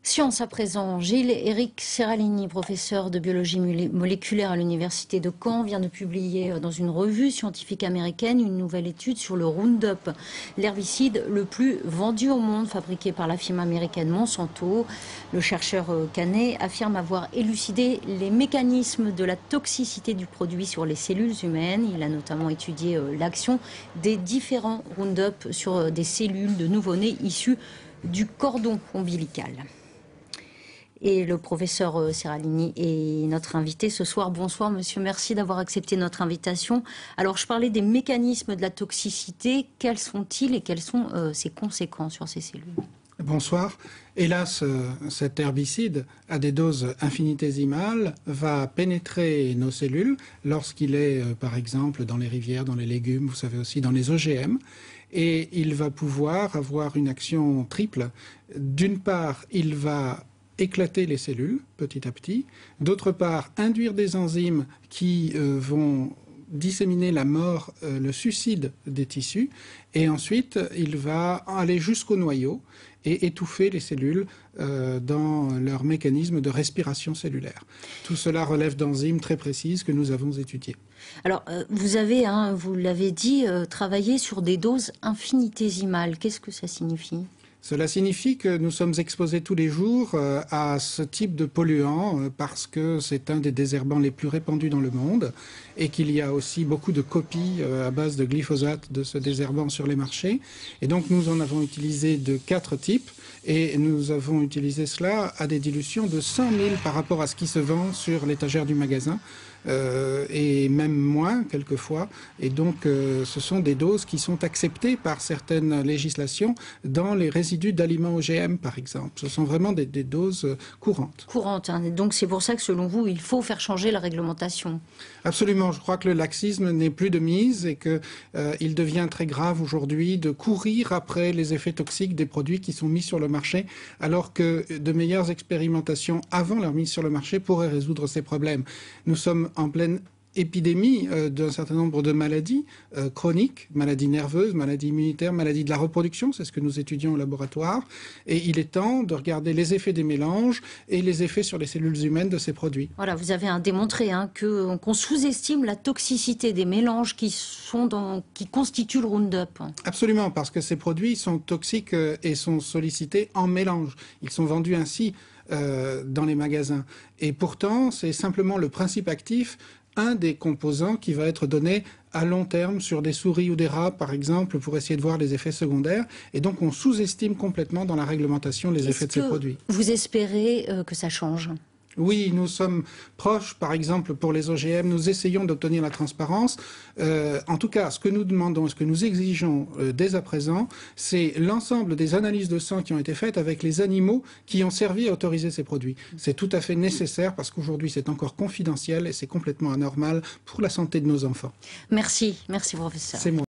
Science à présent. Gilles-Éric Seralini, professeur de biologie moléculaire à l'université de Caen, vient de publier dans une revue scientifique américaine une nouvelle étude sur le Roundup, l'herbicide le plus vendu au monde, fabriqué par la firme américaine Monsanto. Le chercheur canet affirme avoir élucidé les mécanismes de la toxicité du produit sur les cellules humaines. Il a notamment étudié l'action des différents Roundup sur des cellules de nouveau-nés issus du cordon ombilical. Et le professeur Seralini est notre invité ce soir. Bonsoir monsieur, merci d'avoir accepté notre invitation. Alors je parlais des mécanismes de la toxicité. Quels sont-ils et quelles sont ses conséquences sur ces cellules? Bonsoir. Hélas, cet herbicide, à des doses infinitésimales, va pénétrer nos cellules lorsqu'il est, par exemple, dans les rivières, dans les légumes, vous savez aussi dans les OGM. Et il va pouvoir avoir une action triple. D'une part, il va éclater les cellules petit à petit. D'autre part, induire des enzymes qui vont disséminer la mort, le suicide des tissus. Et ensuite, il va aller jusqu'au noyau et étouffer les cellules dans leur mécanisme de respiration cellulaire. Tout cela relève d'enzymes très précises que nous avons étudiées. Alors, vous avez, vous l'avez dit, travaillé sur des doses infinitésimales. Qu'est-ce que ça signifie ? Cela signifie que nous sommes exposés tous les jours à ce type de polluants parce que c'est un des désherbants les plus répandus dans le monde et qu'il y a aussi beaucoup de copies à base de glyphosate de ce désherbant sur les marchés. Et donc nous en avons utilisé de 4 types et nous avons utilisé cela à des dilutions de 100 000 par rapport à ce qui se vend sur l'étagère du magasin. Et même moins quelquefois. Et donc ce sont des doses qui sont acceptées par certaines législations dans les résidus d'aliments OGM par exemple. Ce sont vraiment des doses courantes. Courantes, hein. Donc c'est pour ça que selon vous, il faut faire changer la réglementation. Absolument. Je crois que le laxisme n'est plus de mise et qu'il devient très grave aujourd'hui de courir après les effets toxiques des produits qui sont mis sur le marché alors que de meilleures expérimentations avant leur mise sur le marché pourraient résoudre ces problèmes. Nous sommes en pleine épidémie d'un certain nombre de maladies chroniques, maladies nerveuses, maladies immunitaires, maladies de la reproduction, c'est ce que nous étudions au laboratoire. Et il est temps de regarder les effets des mélanges et les effets sur les cellules humaines de ces produits. Voilà, vous avez démontré qu'on sous-estime la toxicité des mélanges qui constituent le Roundup. Absolument, parce que ces produits sont toxiques et sont sollicités en mélange. Ils sont vendus ainsi dans les magasins. Et pourtant, c'est simplement le principe actif, un des composants qui va être donné à long terme sur des souris ou des rats, par exemple, pour essayer de voir les effets secondaires. Et donc, on sous-estime complètement dans la réglementation les effets de ces produits. Vous espérez que ça change ? Oui, nous sommes proches, par exemple, pour les OGM, nous essayons d'obtenir la transparence. En tout cas, ce que nous demandons, ce que nous exigeons dès à présent, c'est l'ensemble des analyses de sang qui ont été faites avec les animaux qui ont servi à autoriser ces produits. C'est tout à fait nécessaire parce qu'aujourd'hui, c'est encore confidentiel et c'est complètement anormal pour la santé de nos enfants. Merci, merci professeur. C'est moi.